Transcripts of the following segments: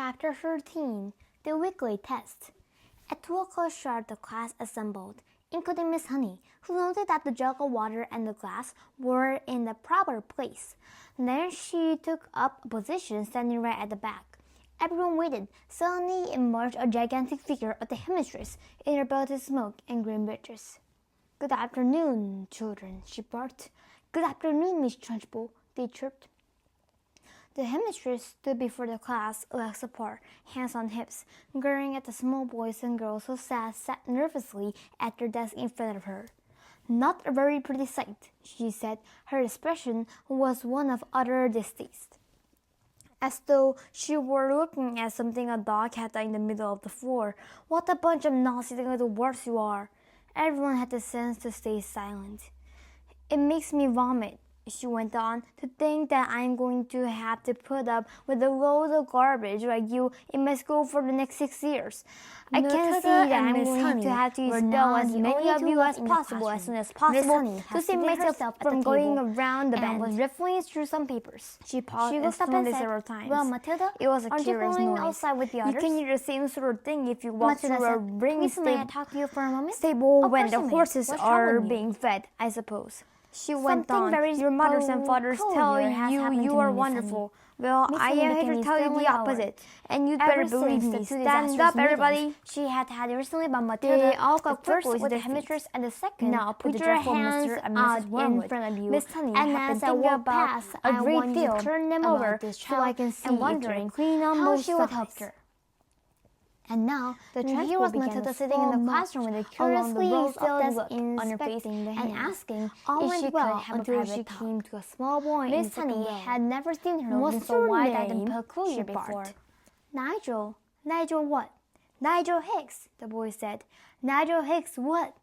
Chapter 13 The Weekly Test. At 2 o'clock sharp the class assembled, including Miss Honey, who noted that the jug of water and the glass were in the proper place. Then she took up a position standing right at the back. Everyone waited. Suddenly emerged a gigantic figure of the headmistress in her belted smoke and green breeches. "Good afternoon, children," she barked. "Good afternoon, Miss Trunchbull," they chirped. The headmistress stood before the class, legs apart, hands on hips, glaring at the small boys and girls who sat nervously at their desks in front of her. "Not a very pretty sight," she said. Her expression was one of utter distaste, as though she were looking at something a dog had done in the middle of the floor. "What a bunch of nasty little words you are!" Everyone had the sense to stay silent. "It makes me vomit," she went on, "to think that I'm going to have to put up with a load of garbage like you in my school for the next 6 years. I can't see that I'm going to have to expel as many of you as possible as soon as possible to save myself from going around the bend." Was riffling through some papers. She paused and snorted several times. "Well, Matilda, it was a curious noise. Outside with the others? You can hear the same sort of thing if you walk through a ring talk to you for a moment? stable when the horses are being fed, I suppose." She went on. "Your mothers and fathers tell you are wonderful. Well, I am here to tell you the opposite, and you'd better believe me. Stand up, everybody." She had recently about Matilda. They all got first with the headmistress, and the second now put your hands out in front of you. Miss Honey, and as I walk past, I want you to turn them over so I can see if they're clean on both sides. And now, here was Matilda sitting in the classroom with a curiously filled look on her face and asking all went well until she came to a small boy. Miss Honey had never seen her looking so wide-eyed and peculiar before. "Nigel." "Nigel what?" "Nigel Hicks," the boy said. "Nigel Hicks what?"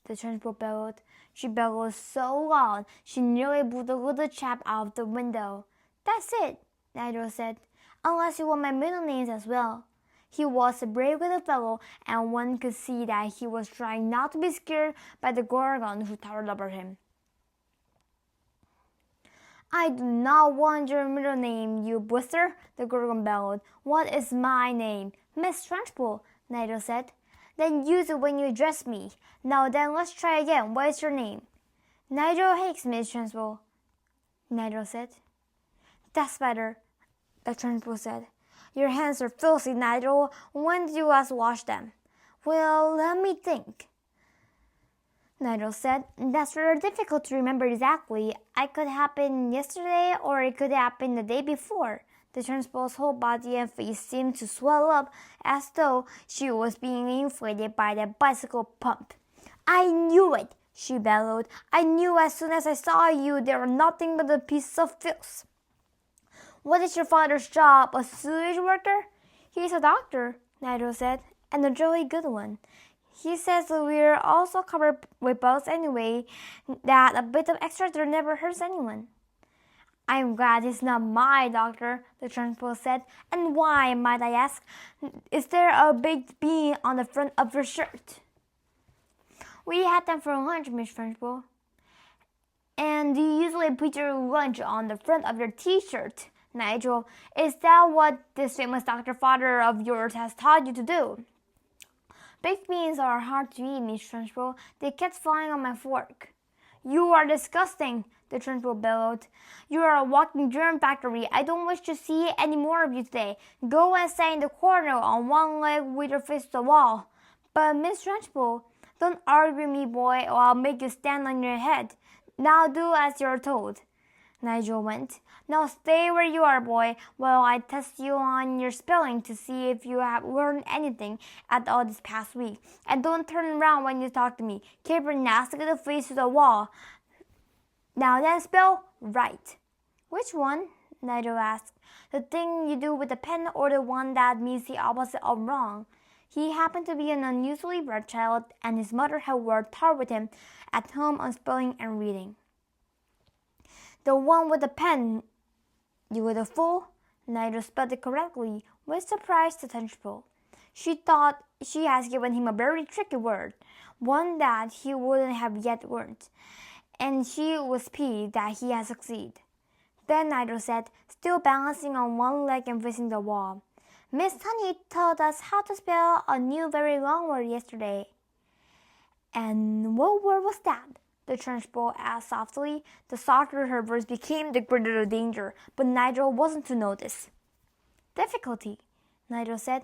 the Trunchbull bellowed. She bellowed so loud she nearly blew the little chap out of the window. "That's it," Nigel said, "unless you want my middle names as well." He was a brave little fellow, and one could see that he was trying not to be scared by the Gorgon who towered over him. "I do not want your middle name, you blister," the Gorgon bellowed. "What is my name?" "Miss Trunchbull," Nigel said. "Then use it when you address me. Now then, let's try again. What is your name?" "Nigel Hicks, Miss Trunchbull," Nigel said. "That's better," the Trunchbull said. "Your hands are filthy, Nigel. When did you last wash them?" "Well, let me think," Nigel said. "That's rather difficult to remember exactly. It could happen yesterday or it could happen the day before." The Trunchbull's whole body and face seemed to swell up as though she was being inflated by the bicycle pump. "I knew it," she bellowed. "I knew as soon as I saw you they were nothing but a piece of filth. What is your father's job, a sewage worker?" "He's a doctor," Nigel said, "and a jolly good one. He says that we're also covered with bugs anyway, that a bit of extra dirt never hurts anyone." "I'm glad he's not my doctor," the Trunchbull said. "And why, might I ask, is there a big bee on the front of your shirt?" "We had them for lunch, Miss Trunchbull." "And do you usually put your lunch on the front of your t-shirt, Nigel? Is that what this famous doctor father of yours has taught you to do?" "Baked beans are hard to eat, Miss Trunchbull. They kept falling on my fork." "You are disgusting," the Trunchbull bellowed. "You are a walking germ factory. I don't wish to see any more of you today. Go and stand in the corner on one leg with your face to the wall." "But, Miss Trunchbull—" "Don't argue with me, boy, or I'll make you stand on your head. Now do as you're told." Nigel went. "Now stay where you are, boy, while I test you on your spelling to see if you have learned anything at all this past week. And don't turn around when you talk to me. Keep your nasty little face to the wall. Now then, spell right." "Which one?" Nigel asked. "The thing you do with the pen or the one that means the opposite of wrong?" He happened to be an unusually bright child, and his mother had worked hard with him at home on spelling and reading. "The one with the pen, you little fool." Nigel spelled it correctly, with surprise to Trunchbull. She thought she had given him a very tricky word, one that he wouldn't have yet learned, and she was pleased that he had succeeded. Then Nigel said, still balancing on one leg and facing the wall, Miss Honey taught us how to spell a new very long word yesterday. And what word was that? The Trunchbull asked softly. The softer her voice became, the greater the danger, but Nigel wasn't to notice. Difficulty, Nigel said.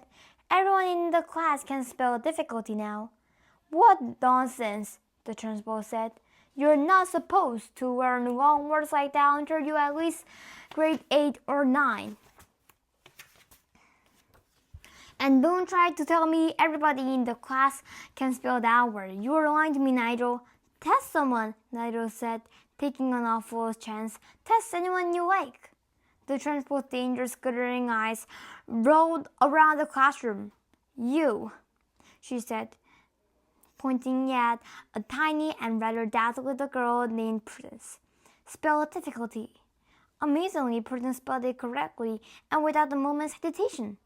Everyone in the class can spell difficulty now. What nonsense, the Trunchbull said. You're not supposed to learn long words like that until you're at least grade 8 or 9. And don't try to tell me everybody in the class can spell that word. You're lying to me, Nigel. Test someone, Nigel said, taking an awful chance. Test anyone you like. The Trunchbull's dangerous, glittering eyes rolled around the classroom. You, she said, pointing at a tiny and rather dazzled little girl named Prudence. Spell difficulty. Amazingly, Prudence spelled it correctly and without a moment's hesitation.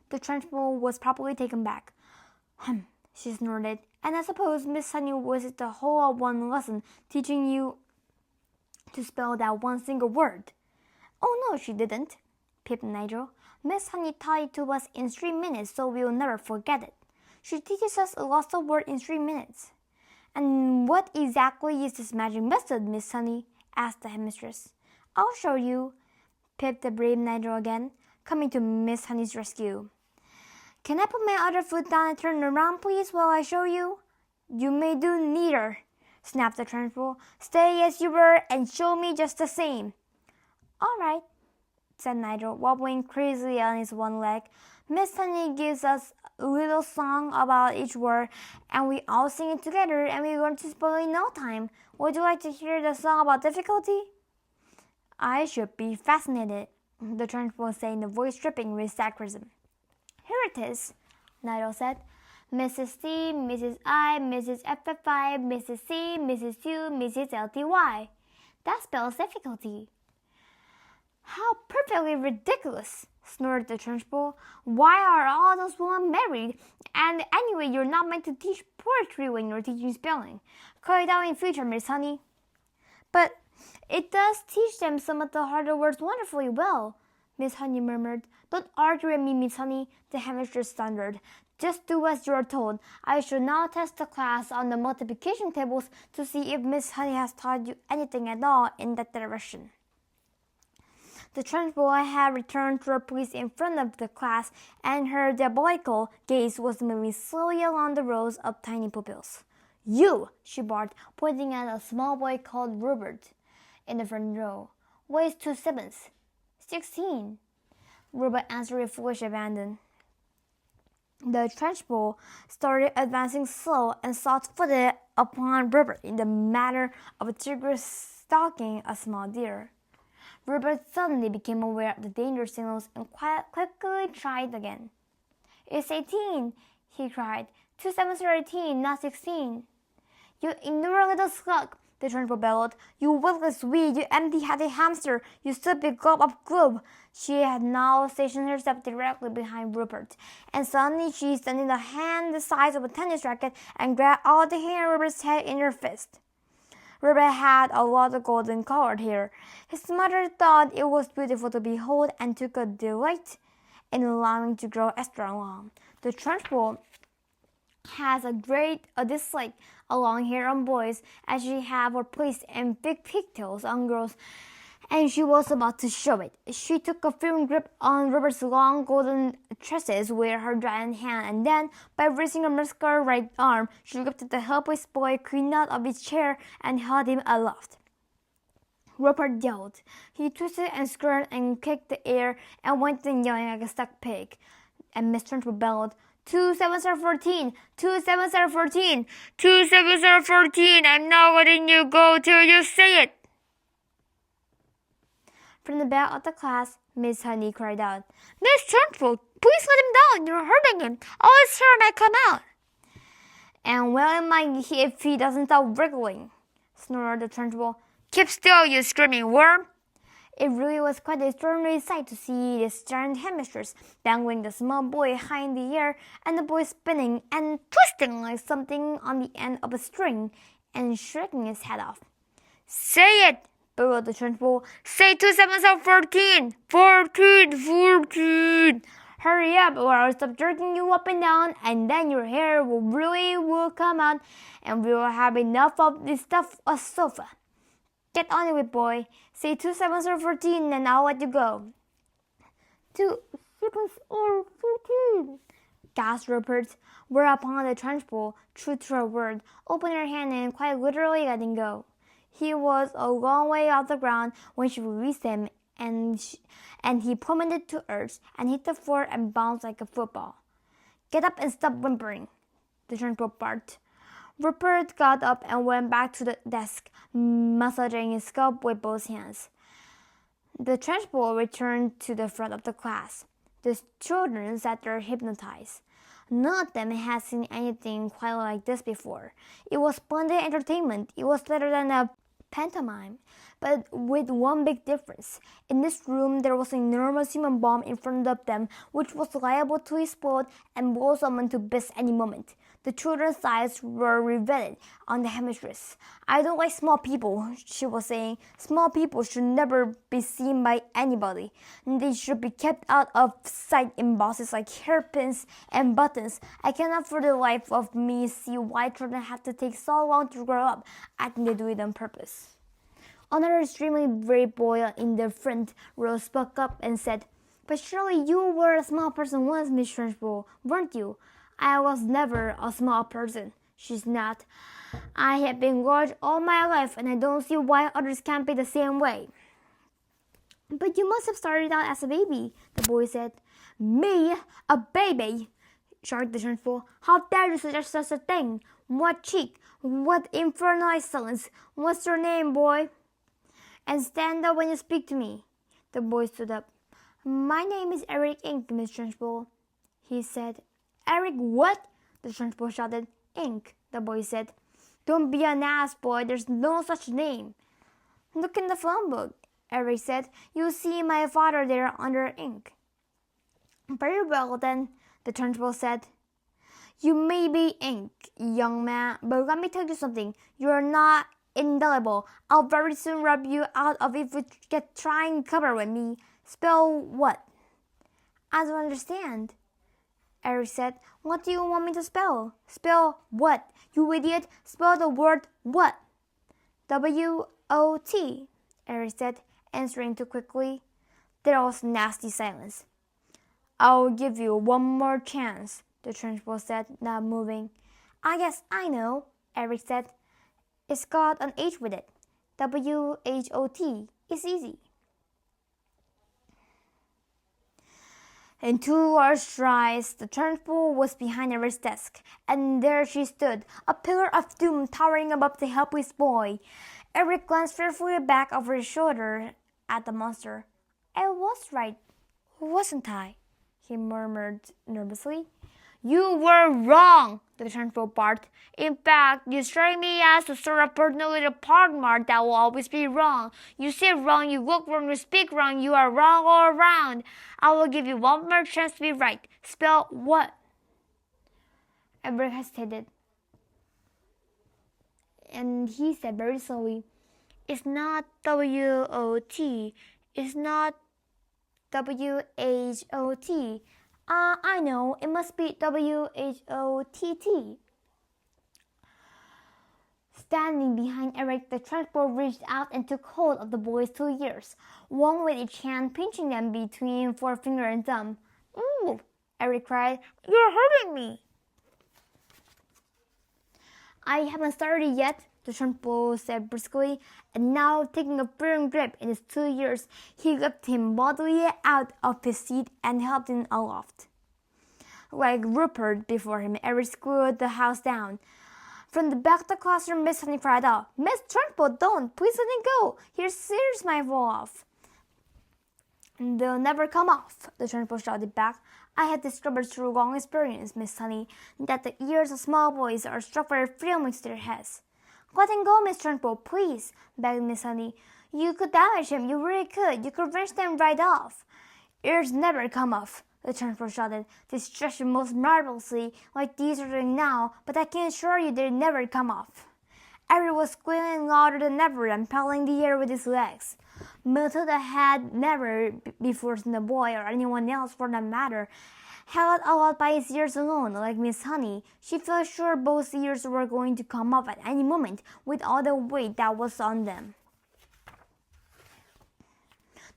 The Trunchbull was properly taken back. She snorted. And I suppose Miss Honey wasted the whole of one lesson teaching you to spell that one single word. Oh no, she didn't, pipped Nigel. Miss Honey taught it to us in 3 minutes, so we'll never forget it. She teaches us lots of words in 3 minutes. And what exactly is this magic method, Miss Honey? Asked the headmistress. I'll show you, pipped the brave Nigel again, coming to Miss Honey's rescue. Can I put my other foot down and turn around, please, while I show you? You may do neither, snapped the Trunchbull. Stay as you were and show me just the same. All right, said Nigel, wobbling crazily on his one leg. Miss Honey gives us a little song about each word, and we all sing it together, and we learn to spell in no time. Would you like to hear the song about difficulty? I should be fascinated, the Trunchbull said in a voice dripping with sarcasm. Here it is, Nigel said. Mrs. C, Mrs. I, Mrs. FFI, Mrs. C, Mrs. U, Mrs. LTY. That spells difficulty. How perfectly ridiculous, snorted the Trunchbull. Why are all those women married? And anyway, you're not meant to teach poetry when you're teaching spelling. Cut it out in future, Miss Honey. But it does teach them some of the harder words wonderfully well, Miss Honey murmured. Don't argue with me, Miss Honey, the headmistress thundered. Just do as you are told. I shall now test the class on the multiplication tables to see if Miss Honey has taught you anything at all in that direction. The Trunchbull had returned to her place in front of the class, and her diabolical gaze was moving slowly along the rows of tiny pupils. You, she barked, pointing at a small boy called Rupert in the front row. Weighs 2 7ths. 16. Rupert answered with foolish abandon. The Trunchbull started advancing slow and soft-footed upon Rupert in the manner of a tigress stalking a small deer. Rupert suddenly became aware of the danger signals and quickly tried again. It's 18, he cried. 2 7ths are 18, not 16. You ignorant little slug, the Trunchbull bellowed. You witless weed, you empty-headed hamster, you stupid glob of glue. She had now stationed herself directly behind Rupert, and suddenly she extended a hand the size of a tennis racket and grabbed all the hair on Rupert's head in her fist. Rupert had a lot of golden-colored hair. His mother thought it was beautiful to behold and took a delight in allowing it to grow extra long. The Trunchbull has a dislike of long hair on boys, as she had for placed and big pigtails on girls, and she was about to show it. She took a firm grip on Rupert's long golden tresses with her giant hand, and then, by raising her muscular right arm, she lifted the helpless boy clean out of his chair and held him aloft. Rupert yelled. He twisted and squirmed and kicked the air and went in yelling like a stuck pig. And Miss Trunchbull bellowed, 2 7ths are 14, 2 7ths are 14, 2 7ths are 14. I'm not letting you go till you say it. From the back of the class, Miss Honey cried out, Miss Trunchbull, please let him down. You're hurting him. All his hair might come out. And well it might if he doesn't stop wriggling, snorted the Trunchbull. Keep still, you screaming worm. It really was quite an extraordinary sight to see this giant headmistress dangling the small boy high in the air, and the boy spinning and twisting like something on the end of a string and shaking his head off. Say it, bellowed the Trunchbull. Say 2 7ths are 14, 14, 14. Hurry up or I'll stop jerking you up and down, and then your hair will come out, and we will have enough of this stuff a sofa. Get on with it, boy. Say 2 seconds or 14 and I'll let you go. 2 seconds or 14, gasped Rupert, whereupon the trunchbull, true to her word, opened her hand and quite literally let him go. He was a long way off the ground when she released him, and he plummeted to earth and hit the floor and bounced like a football. Get up and stop whimpering, the trunchbull barked. Rupert got up and went back to the desk, massaging his scalp with both hands. The trunchbull returned to the front of the class. The children sat there hypnotized. None of them had seen anything quite like this before. It was splendid entertainment. It was better than a pantomime, but with one big difference. In this room, there was an enormous human bomb in front of them, which was liable to explode and blow someone to bits any moment. The children's eyes were riveted on the headmistress. I don't like small people, she was saying. Small people should never be seen by anybody. They should be kept out of sight in boxes like hairpins and buttons. I cannot for the life of me see why children have to take so long to grow up. I think they do it on purpose. Another extremely brave boy in the front row spoke up and said, But surely you were a small person once, Miss Trunchbull, weren't you? I was never a small person, she snapped. I have been large all my life, and I don't see why others can't be the same way. But you must have started out as a baby, the boy said. Me? A baby? Shouted the Trunchbull. How dare you suggest such a thing? What cheek? What infernal insolence? What's your name, boy? And stand up when you speak to me. The boy stood up. My name is Eric Ink, Miss Trunchbull, he said. Eric what? The Trunchbull shouted. Ink, the boy said. Don't be an ass, boy. There's no such name. Look in the phone book, Eric said. You'll see my father there under ink. Very well, then, the Trunchbull said. You may be Ink, young man, but let me tell you something. You're not indelible. I'll very soon rub you out of it if you get trying cover with me. Spell what? I don't understand, Eric said. What do you want me to spell? Spell what? You idiot. Spell the word what? W-O-T, Eric said, answering too quickly. There was nasty silence. I'll give you one more chance, the Trunchbull said, not moving. I guess I know, Eric said. It's got an H with it. W-H-O-T. It's easy. In 2 large strides, the Trunchbull was behind Eric's desk, and there she stood, a pillar of doom towering above the helpless boy. Eric glanced fearfully back over his shoulder at the monster. I was right, wasn't I? He murmured nervously. You were wrong, the Trunchbull barked. In fact, you strike me as the sort of personality pockmark that will always be wrong. You say wrong, you look wrong, you speak wrong, you are wrong all around. I will give you one more chance to be right. Spell what? Eric hesitated. And he said very slowly, It's not W-O-T. It's not W-H-O-T. I know, it must be W-H-O-T-T. Standing behind Eric, the Trunchbull reached out and took hold of the boy's 2 ears, one with each hand pinching them between forefinger and thumb. Ooh, Eric cried, you're hurting me. I haven't started yet, the Trunchbull said briskly, and now taking a firm grip in his 2 ears, he lifted him bodily out of his seat and helped him aloft. Like Rupert before him, Eric screwed the house down. From the back of the classroom, Miss Honey cried out, Miss Trunchbull, don't! Please let him go! His ears might fall off. They'll never come off, the Trunchbull shouted back. I have discovered through long experience, Miss Honey, that the ears of small boys are struck very firmly to their heads. Let him go, Miss Trunchbull, please, begged Miss Honey. You could damage him, you really could. You could wrench them right off. Ears never come off, the Trunchbull shouted. They stretch most marvelously, like these are doing now, but I can assure you they never come off. Eric was squealing louder than ever and pelting the air with his legs. Matilda had never before seen a boy, or anyone else for that matter, held out by his ears alone, like Miss Honey. She felt sure both ears were going to come up at any moment with all the weight that was on them.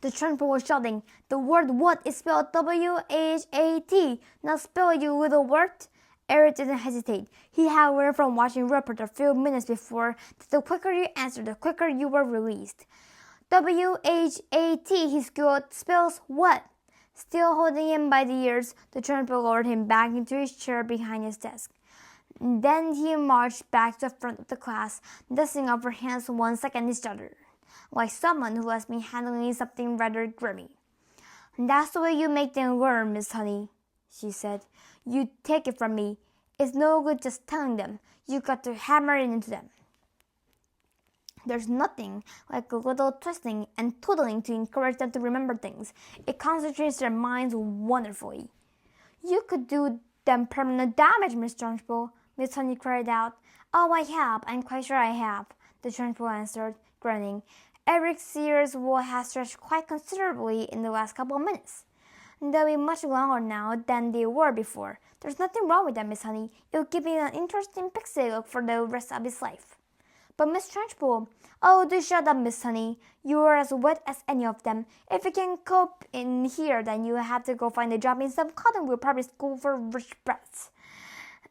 The trumpeter was shouting, "The word what is spelled W-H-A-T, not spell, you little word." Eric didn't hesitate. He had learned from watching Rupert a few minutes before that the quicker you answer, the quicker you were released. W-H-A-T, he squealed, spells what? Still holding him by the ears, the trumpeter lowered him back into his chair behind his desk. Then he marched back to the front of the class, dusting off her hands one second each other, like someone who has been handling something rather grimy. "That's the way you make them learn, Miss Honey," she said. "You take it from me. It's no good just telling them. You got to hammer it into them. There's nothing like a little twisting and twiddling to encourage them to remember things. It concentrates their minds wonderfully." "You could do them permanent damage, Miss Trunchbull," Miss Honey cried out. "Oh, I have. I'm quite sure I have," the Trunchbull answered, grinning. "Eric's ears will have stretched quite considerably in the last couple of minutes. They'll be much longer now than they were before. There's nothing wrong with that, Miss Honey. It'll give him an interesting pixie look for the rest of his life." "But Miss Trunchbull—" "Oh, do shut up, Miss Honey. You're as wet as any of them. If you can cope in here, then you'll have to go find a job in some cottonwood private school for rich brats.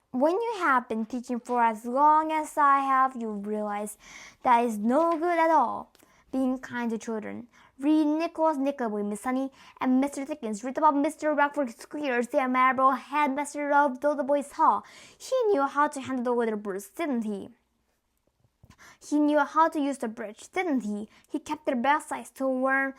When you have been teaching for as long as I have, you realize that is no good at all. Being kind to children. Read Nicholas Nickleby, Miss Honey, and Mr. Dickens. Read about Mr. Rockford Squeers, the admirable headmaster of Dotheboys Hall. He knew how to handle the little brutes, didn't he? He knew how to use the bridge, didn't he? He kept their bedsides so warm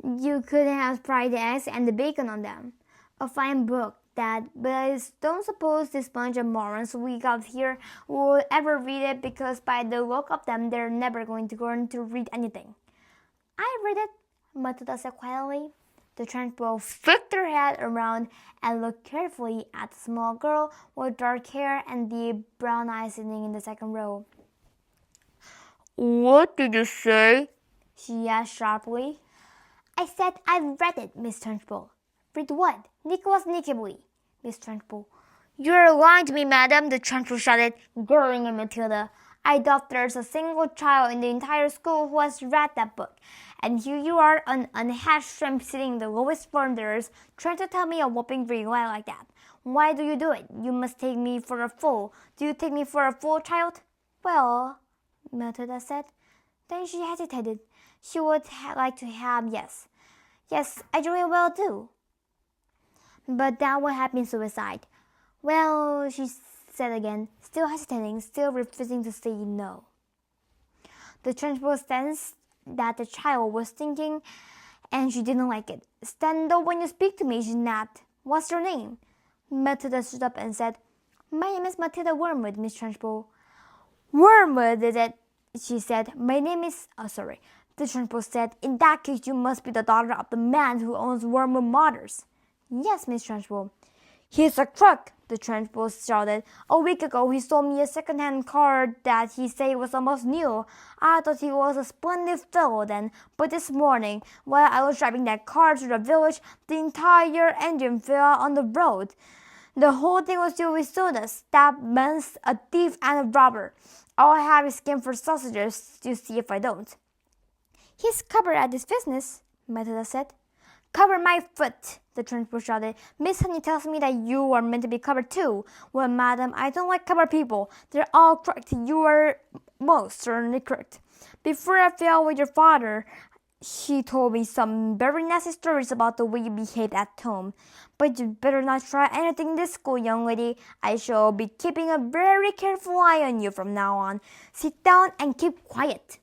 you couldn't have fried the eggs and the bacon on them. A fine book, that, but I don't suppose this bunch of morons we got here will ever read it, because by the look of them, they're never going to learn to read anything." "I read it," Matilda said quietly. The Trunchbull flipped her head around and looked carefully at the small girl with dark hair and deep brown eyes sitting in the second row. "What did you say?" she asked sharply. "I said I've read it, Miss Trunchbull." "Read what?" "Nicholas Nickleby, Miss Trunchbull." "You're lying to me, madam," the Trunchbull shouted, glaring at Matilda. "I doubt there's a single child in the entire school who has read that book. And here you are, an unhatched shrimp sitting in the lowest form there is, trying to tell me a whopping free lie like that. Why do you do it? You must take me for a fool. Do you take me for a fool, child?" "Well," Matilda said. Then she hesitated. She would like to have yes. "Yes, I jolly well do. But that would have been suicide." "Well," she said again, still hesitating, still refusing to say no. The Trunchbull sensed that the child was thinking, and she didn't like it. "Stand up when you speak to me," she snapped. "What's your name?" Matilda stood up and said, "My name is Matilda Wormwood, Miss Trunchbull." "Wormwood, is it?" she said. "My name is—" "Oh, sorry," the Trunchbull said. "In that case, you must be the daughter of the man who owns Wormwood Motors." "Yes, Miss Trunchbull." "He's a crook," the Trunchbull shouted. "A week ago he sold me a second-hand car that he said was almost new. I thought he was a splendid fellow then, but this morning, while I was driving that car to the village, the entire engine fell out on the road. The whole thing was filled with sodas. That man's a thief and a robber. I'll have his skin for sausages, you see if I don't." "He's clever at this business," Matilda said. "Cover my foot," the Trunchbull shouted. "Miss Honey tells me that you are meant to be covered too." "Well, madam, I don't like covered people. They're all crooked. You are most certainly crooked. Before I fell with your father, he told me some very nasty stories about the way you behaved at home. But you'd better not try anything in this school, young lady. I shall be keeping a very careful eye on you from now on. Sit down and keep quiet."